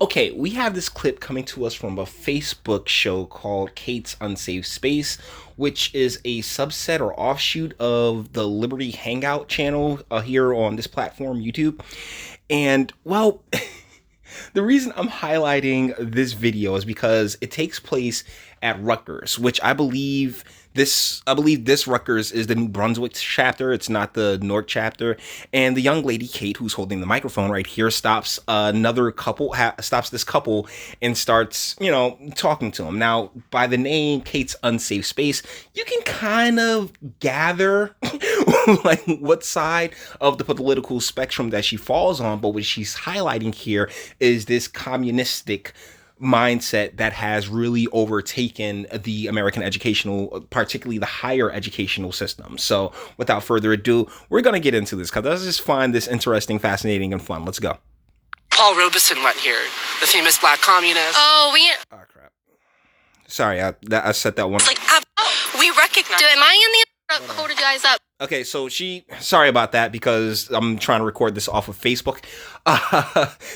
Okay, we have this clip coming to us from a Facebook show called Kate's Unsafe Space, which is a subset or offshoot of the Liberty Hangout channel here on this platform, YouTube. And, well, the reason I'm highlighting this video is because it takes place at Rutgers, which I believe this Rutgers is the New Brunswick chapter. It's not the North chapter. And the young lady Kate, who's holding the microphone right here, stops stops this couple and starts, talking to them. Now, by the name Kate's Unsafe Space, you can kind of gather like what side of the political spectrum that she falls on. But what she's highlighting here is this communistic mindset that has really overtaken the American educational, particularly the higher educational system. So without further ado, we're going to get into this because I just find this interesting, fascinating, and fun. Let's go. Paul Robeson went here, the famous black communist. Oh, crap. Sorry, I set that one. Like, we recognize. Am I in the hold you guys up? Okay, so sorry about that because I'm trying to record this off of Facebook.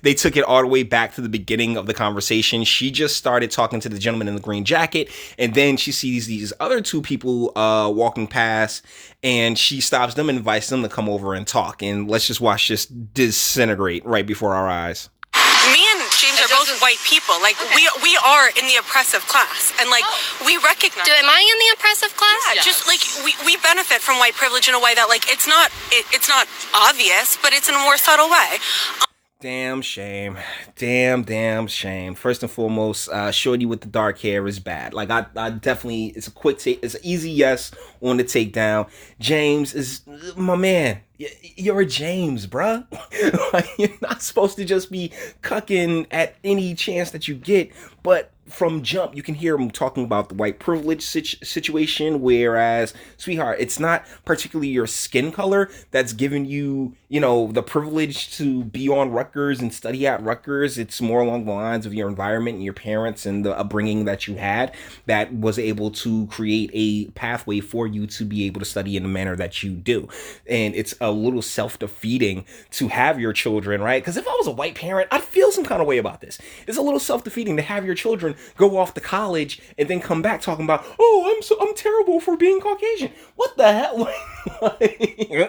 They took it all the way back to the beginning of the conversation. She just started talking to the gentleman in the green jacket, and then she sees these other two people walking past, and she stops them and invites them to come over and talk. And let's just watch this disintegrate right before our eyes. Me and James are both white people. Like, okay. we are in the oppressive class. And, like, we recognize... Am I in the oppressive class? Yeah, yes. Just, like, we benefit from white privilege in a way that, like, it's not obvious, but it's in a more subtle way. Damn shame. Damn shame. First and foremost, shorty with the dark hair is bad. Like, I definitely... It's a quick take. It's an easy yes on the takedown. James is my man. You're a James, bruh. Like, you're not supposed to just be cucking at any chance that you get, but from jump, you can hear him talking about the white privilege situation, whereas, sweetheart, it's not particularly your skin color that's giving you, the privilege to be on Rutgers and study at Rutgers. It's more along the lines of your environment and your parents and the upbringing that you had that was able to create a pathway for you to be able to study in the manner that you do. And it's a little self-defeating to have your children, right? Because if I was a white parent, I'd feel some kind of way about this. It's a little self-defeating to have your children go off to college and then come back talking about, oh, I'm terrible for being Caucasian. What the hell?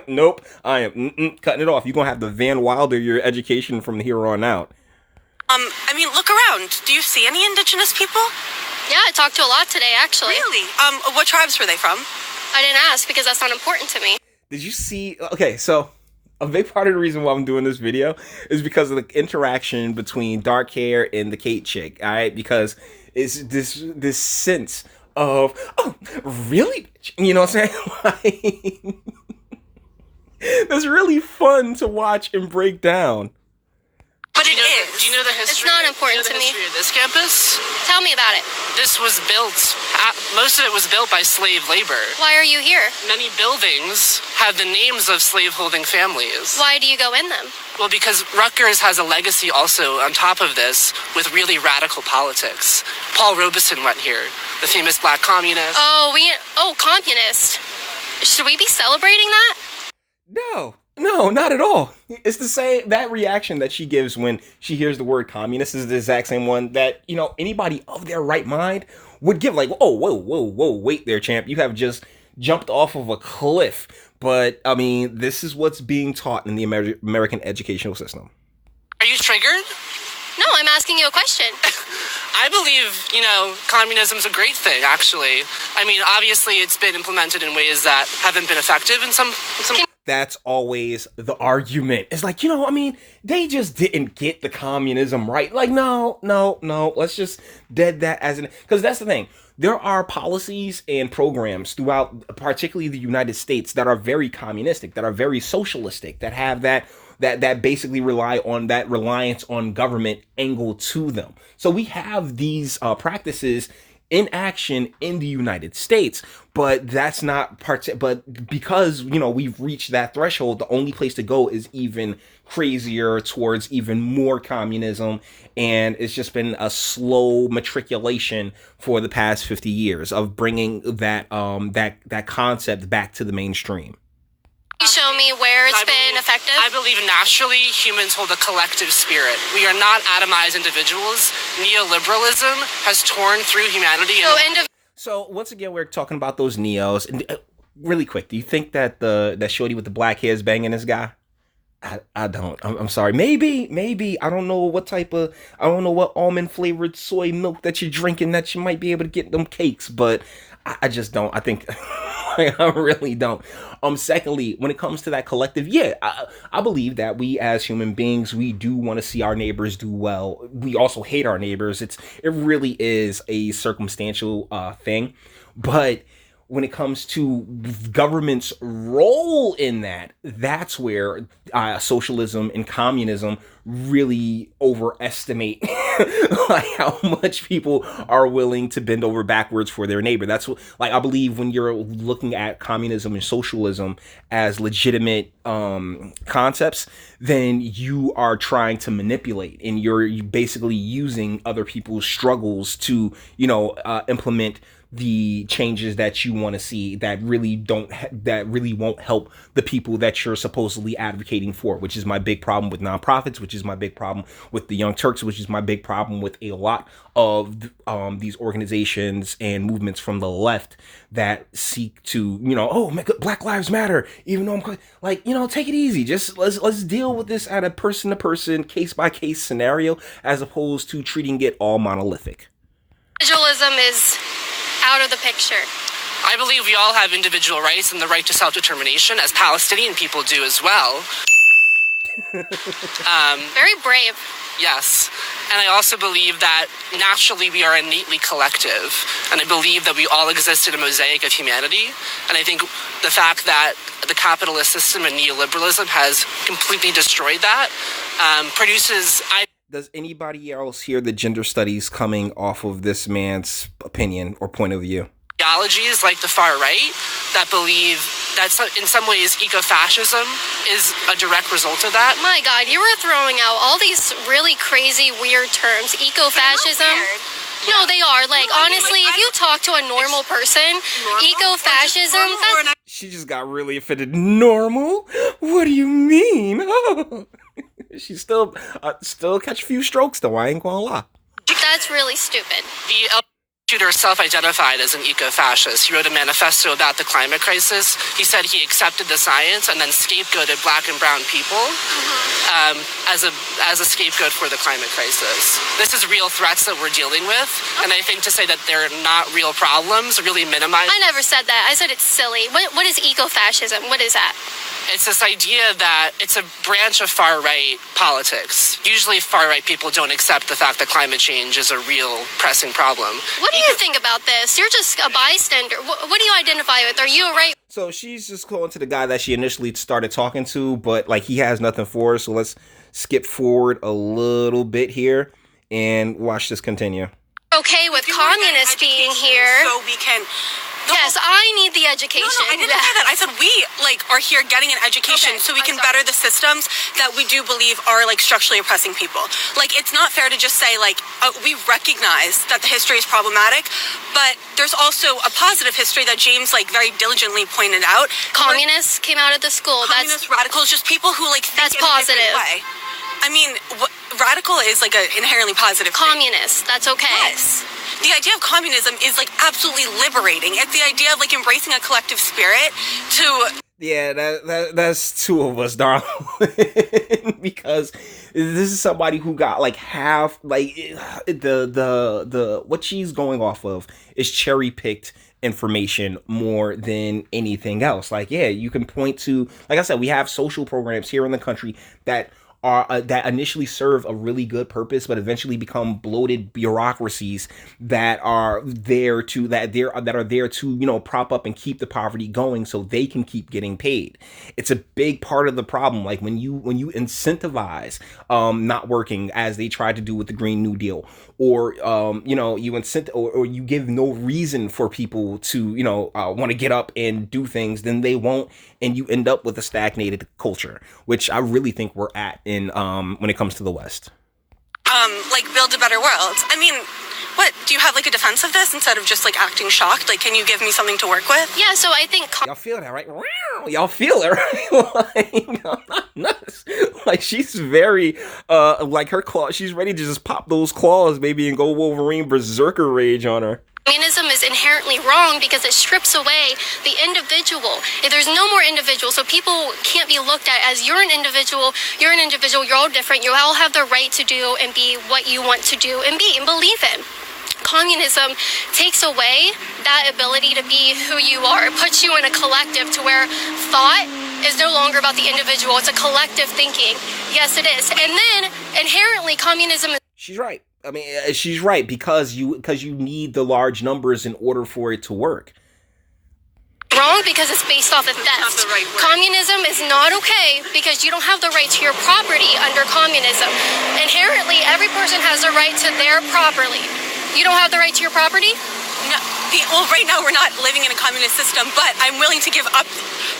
Nope, I am cutting it off. You're gonna have to Van Wilder your education from here on out. I mean, look around. Do you see any indigenous people? Yeah, I talked to a lot today, actually. Really? What tribes were they from? I didn't ask because that's not important to me. Did you see? Okay, so a big part of the reason why I'm doing this video is because of the interaction between dark hair and the Kate chick, all right? Because it's this sense of, oh, really? You know what I'm saying? Like, that's really fun to watch and break down. But it is. Do you know the history? It's not important to me. Of this campus? Tell me about it. This was built, most of it was built by slave labor. Why are you here? Many buildings have the names of slave-holding families. Why do you go in them? Well, because Rutgers has a legacy also on top of this with really radical politics. Paul Robeson went here, the famous black communist. Oh, communist. Should we be celebrating that? No, not at all. It's the same, that reaction that she gives when she hears the word communist is the exact same one that, anybody of their right mind would give. Like, oh, whoa, wait there, champ. You have just jumped off of a cliff. But, I mean, this is what's being taught in the American educational system. Are you triggered? No, I'm asking you a question. I believe, communism's a great thing, actually. I mean, obviously, it's been implemented in ways that haven't been effective in some. That's always the argument. It's like, they just didn't get the communism right. Like, no. Let's just dead that as an... Because that's the thing. There are policies and programs throughout, particularly the United States, that are very communistic, that are very socialistic, that have that basically rely on that reliance on government angle to them. So we have these practices in action in the United States, but that's not but because we've reached that threshold, the only place to go is even crazier towards even more communism, and it's just been a slow matriculation for the past 50 years of bringing that concept back to the mainstream. You show me where it's been effective? I believe naturally humans hold a collective spirit. We are not atomized individuals. Neoliberalism has torn through humanity. So once again, we're talking about those neos. And, really quick, do you think that that shorty with the black hair is banging this guy? I don't. I'm sorry. Maybe. I don't know what almond flavored soy milk that you're drinking that you might be able to get them cakes, but I just don't. I think I really don't. Secondly, when it comes to that collective, I believe that we as human beings, we do want to see our neighbors do well. We also hate our neighbors. It really is a circumstantial thing, but when it comes to government's role in that, that's where socialism and communism really overestimate like how much people are willing to bend over backwards for their neighbor. That's what, like, I believe when you're looking at communism and socialism as legitimate concepts, then you are trying to manipulate, and you're basically using other people's struggles to, implement the changes that you want to see that really won't help the people that you're supposedly advocating for, which is my big problem with nonprofits, which is my big problem with the Young Turks, which is my big problem with a lot of these organizations and movements from the left that seek to, Black Lives Matter, even though I'm like, take it easy. Just let's deal with this at a person-to-person, case-by-case scenario, as opposed to treating it all monolithic. Individualism is out of the picture. I believe we all have individual rights and the right to self-determination, as Palestinian people do as well. Very brave. Yes. And I also believe that naturally we are innately collective. And I believe that we all exist in a mosaic of humanity. And I think the fact that the capitalist system and neoliberalism has completely destroyed that produces... Does anybody else hear the gender studies coming off of this man's opinion or point of view? Ideologies like the far right that believe that in some ways eco-fascism is a direct result of that. My God, you were throwing out all these really crazy, weird terms. Eco-fascism? No, they are. Like, honestly, if you talk to a normal person, eco-fascism... She just got really offended. Normal? What do you mean? She still catch a few strokes, though. I ain't gonna lie. That's really stupid. The shooter self-identified as an eco-fascist. He wrote a manifesto about the climate crisis. He said he accepted the science and then scapegoated black and brown people as a scapegoat for the climate crisis. This is real threats that we're dealing with, and I think to say that they're not real problems really minimize... I never said that. I said it's silly. What is eco-fascism? What is that? It's this idea that it's a branch of far-right politics. Usually far-right people don't accept the fact that climate change is a real pressing problem. What do you think about this? You're just a bystander. What do you identify with? Are you a right? So she's just calling to the guy that she initially started talking to, but like he has nothing for her. So let's skip forward a little bit here and watch this continue. Okay with communists being here. So we can... Yes, I need the education. No, I didn't say that. I said we are here getting an education so we can better the systems that we do believe are structurally oppressing people. It's not fair to just say we recognize that the history is problematic, but there's also a positive history that James very diligently pointed out. Communists came out of the school. Communist radicals, just people who think that's in a positive. different way. I mean, radical is an inherently positive communist thing. That's okay. Yes. The idea of communism is absolutely liberating. It's the idea of embracing a collective spirit to... Yeah, that's two of us, darling. Because this is somebody who got half the what she's going off of is cherry picked information more than anything else. You can point to, like I said, we have social programs here in the country that are that initially serve a really good purpose, but eventually become bloated bureaucracies that are there to prop up and keep the poverty going, so they can keep getting paid. It's a big part of the problem. When you incentivize not working, as they tried to do with the Green New Deal, or or you give no reason for people to want to get up and do things, then they won't, and you end up with a stagnated culture, which I really think we're at in when it comes to the West. Build a better world. I mean, What, do you have like a defense of this instead of just like acting shocked? Like, can you give me something to work with? Yeah, so I think Y'all feel that, right? Y'all feel it, right? Like, I'm not nuts. Like, she's very, like, her claw, she's ready to just pop those claws, baby, and go Wolverine berserker rage on her. communism is inherently wrong because it strips away the individual. If there's no more individual, so people can't be looked at as you're an individual, you're all different, you all have the right to do and be what you want to do and be and believe in. Communism takes away that ability to be who you are. It puts you in a collective to where thought is no longer about the individual. It's a collective thinking. Yes, it is. And then inherently communism is... She's right. I mean, she's right because you need the large numbers in order for it to work. wrong because it's based off of theft. Right, communism is not okay because you don't have the right to your property under communism. Inherently, every person has the right to their property. You don't have the right to your property? No, well, right now we're not living in a communist system, but I'm willing to give up.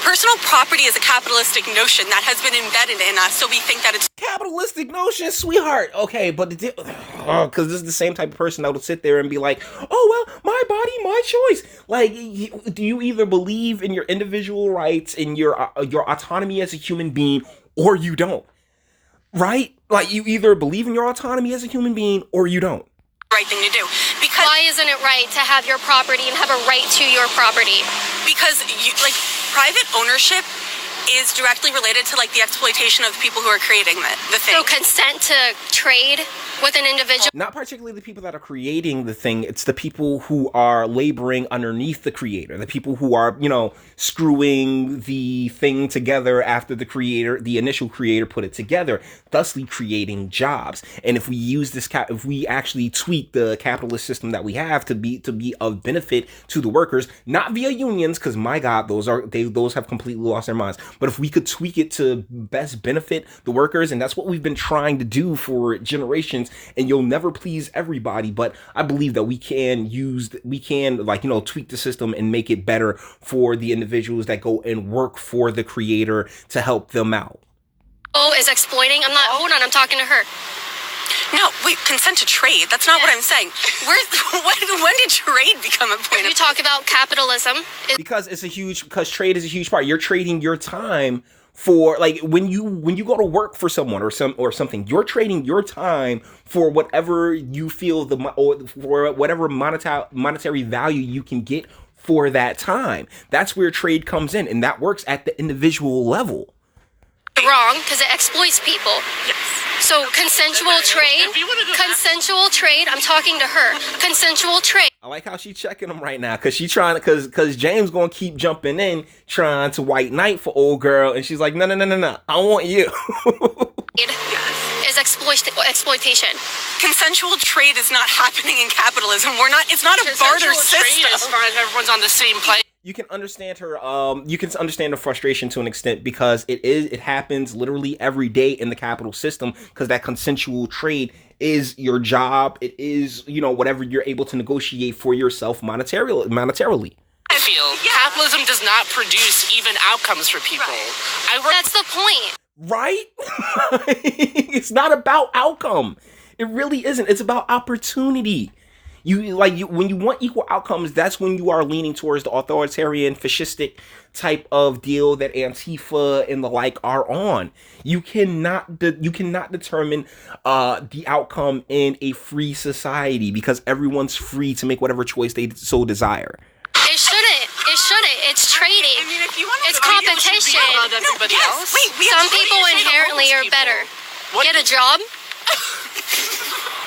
Personal property is a capitalistic notion that has been embedded in us, so we think that it's... Capitalistic notion, sweetheart. Okay, but because this is the same type of person that will sit there and be like, oh, well, my body, my choice. Like, do you either believe in your individual rights and your autonomy as a human being, or you don't? Right? Like, you either believe in your autonomy as a human being, or you don't. Right thing to do. Because why isn't it right to have your property and have a right to your property? Because private ownership is directly related to the exploitation of the people who are creating the thing. So consent to trade with an individual? Not particularly the people that are creating the thing. It's the people who are laboring underneath the creator. The people who are, screwing the thing together after the initial creator put it together, thusly creating jobs. And if we use this, if we actually tweak the capitalist system that we have to be of benefit to the workers, not via unions, because my God, those have completely lost their minds. But if we could tweak it to best benefit the workers, and that's what we've been trying to do for generations, and you'll never please everybody, but I believe that we can tweak the system and make it better for the individuals that go and work for the creator to help them out. Is exploiting? Hold on, I'm talking to her. No, wait, consent to trade. That's not what I'm saying. When did trade become a point? You talk about capitalism. Because trade is a huge part. You're trading your time for, when you go to work for someone or something, you're trading your time for whatever you feel for whatever monetary value you can get for that time. That's where trade comes in, and that works at the individual level. Wrong, because it exploits people. Yes. So consensual trade, I'm talking to her. Consensual trade. I like how she's checking him right now, because because James gonna keep jumping in trying to white knight for old girl, and she's like, no, I want you. Is exploitation. Consensual trade is not happening in capitalism. It's not a barter system. As far as everyone's on the same plane. You can understand her. You can understand the frustration to an extent, because it happens literally every day in the capital system, because that consensual trade is your job. It is, whatever you're able to negotiate for yourself monetarily. I feel capitalism does not produce even outcomes for people. That's the point. Right? It's not about outcome. It really isn't. It's about opportunity. When you want equal outcomes, that's when you are leaning towards the authoritarian, fascistic type of deal that Antifa and the like are on. You cannot determine the outcome in a free society, because everyone's free to make whatever choice they so desire. It shouldn't. It's trading. I mean, if you want to... It's competition. Everybody else. Some people inherently are better. Get a job?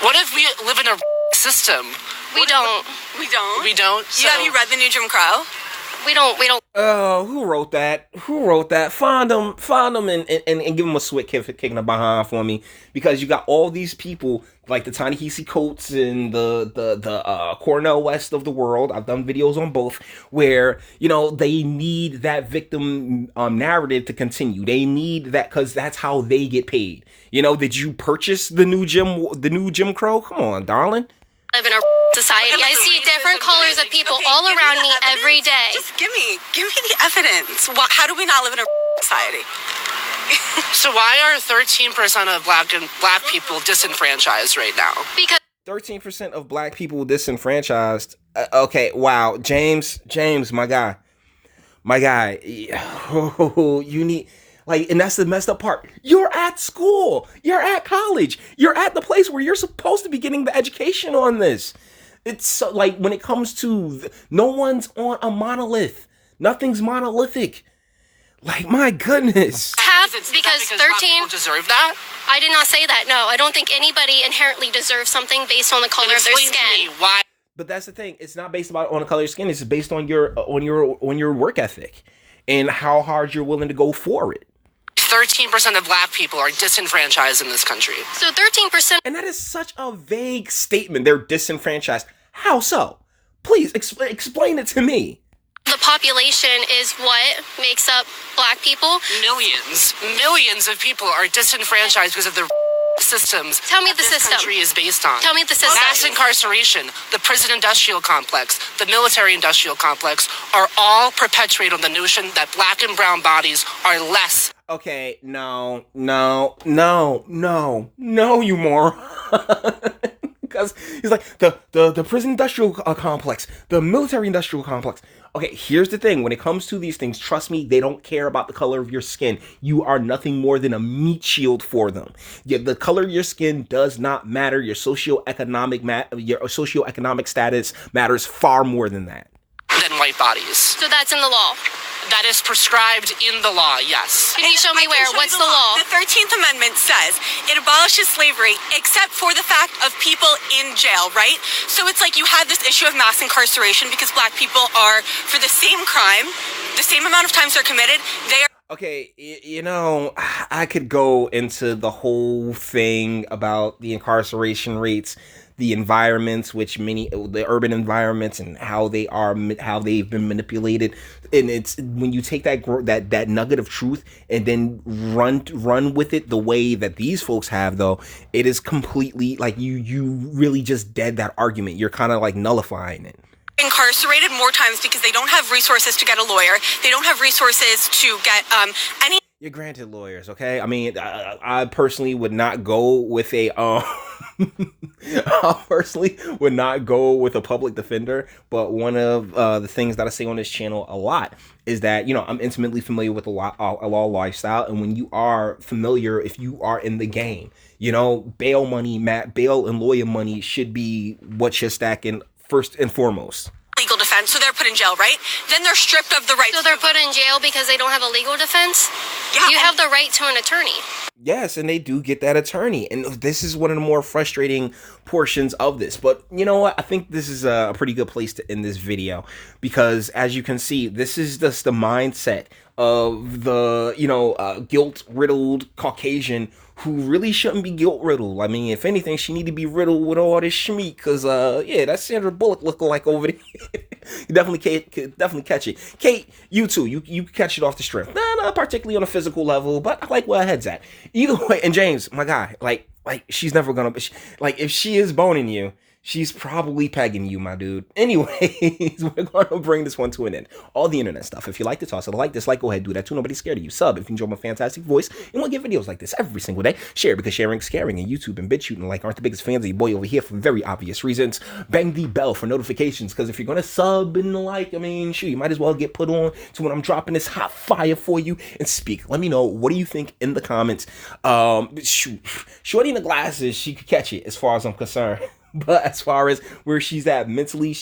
What if we live in a system? We don't. We don't? We don't? Have you read the new Jim Crow? We don't. Oh, who wrote that? Find them and give them a swift kick in the behind for me, because you got all these people like the Ta-Nehisi Coates and the Cornel West of the world. I've done videos on both where, they need that victim narrative to continue. They need that because that's how they get paid. Did you purchase the new Jim Crow? Come on, darling. Live in a society. I see different colors of people all around me every day. Just give me the evidence. How do we not live in a society? So why are 13% of black people disenfranchised right now? Because 13% of black people disenfranchised. Okay, wow. James, my guy. You need, like, and that's the messed up part. You're at school. You're at college. You're at the place where you're supposed to be getting the education on this. It's so, like, when it comes to, no one's on a monolith. Nothing's monolithic. Like, my goodness. Because 13 deserve that. I did not say that. No, I don't think anybody inherently deserves something based on the color of their skin. Why? But that's the thing. It's not based on the color of your skin. It's based on your work ethic and how hard you're willing to go for it. 13% of black people are disenfranchised in this country. So 13%. And that is such a vague statement. They're disenfranchised. How so? Please explain it to me. The population is what makes up black people. Millions of people are disenfranchised because of the systems. Tell me the this system. country is based on. Tell me the system. Mass incarceration, the prison industrial complex, the military industrial complex are all perpetuated on the notion that black and brown bodies are less. Okay, no, you moron. Because he's like, the prison industrial complex, the military industrial complex. Okay, here's the thing. When it comes to these things, trust me, they don't care about the color of your skin. You are nothing more than a meat shield for them. Yeah, the color of your skin does not matter. Your socioeconomic status matters far more than that. Than white bodies. So that's in the law. That is prescribed in the law, yes. Can you show me where? What's the law? The 13th Amendment says it abolishes slavery except for the fact of people in jail, right? So it's like you have this issue of mass incarceration because black people are, for the same crime, the same amount of times they're committed, they are... Okay, you know, I could go into the whole thing about the incarceration rates, the environments, the urban environments, and how they've been manipulated. And it's when you take that nugget of truth and then run with it the way that these folks have, though, it is completely like you really just dead that argument. You're kind of like nullifying it. Incarcerated more times because they don't have resources to get a lawyer. They don't have resources to get any. You're granted lawyers, okay? I mean, I personally would not go with a I personally would not go with a public defender, but one of the things that I say on this channel a lot is that, you know, I'm intimately familiar with a law lifestyle, and when you are familiar, if you are in the game, you know, bail and lawyer money should be what you're stacking first and foremost. Legal defense, so they're put in jail, right? Then they're stripped of the right. So they're put in jail because they don't have a legal defense? Yeah. You have the right to an attorney. Yes, and they do get that attorney. And this is one of the more frustrating portions of this. But you know what? I think this is a pretty good place to end this video because, as you can see, this is just the mindset of the, guilt-riddled Caucasian who really shouldn't be guilt-riddled. I mean, if anything, she need to be riddled with all this schmeat because, that's Sandra Bullock looking like over there. You definitely catch it. Kate, you too. You catch it off the strength. Not particularly on a physical level, but I like where her head's at. Either way, and James, my guy, like she's never gonna, if she is boning you, she's probably pegging you, my dude. Anyways, we're going to bring this one to an end. All the internet stuff. If you like to toss it, like, dislike, go ahead, do that too. Nobody's scared of you. Sub if you enjoy my fantastic voice and want to get videos like this every single day. Share because sharing is caring, and YouTube and BitChute and aren't the biggest fans of your boy over here for very obvious reasons. Bang the bell for notifications because if you're going to sub and you might as well get put on to when I'm dropping this hot fire for you and speak. Let me know, what do you think in the comments? Shorty in the glasses, she could catch it as far as I'm concerned. But as far as where she's at mentally,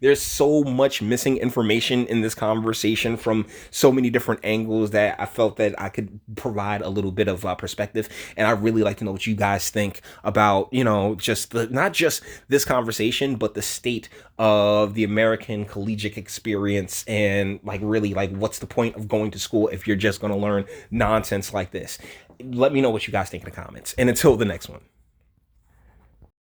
there's so much missing information in this conversation from so many different angles that I felt that I could provide a little bit of perspective. And I really like to know what you guys think about, not just this conversation, but the state of the American collegiate experience and what's the point of going to school if you're just going to learn nonsense like this? Let me know what you guys think in the comments. And until the next one.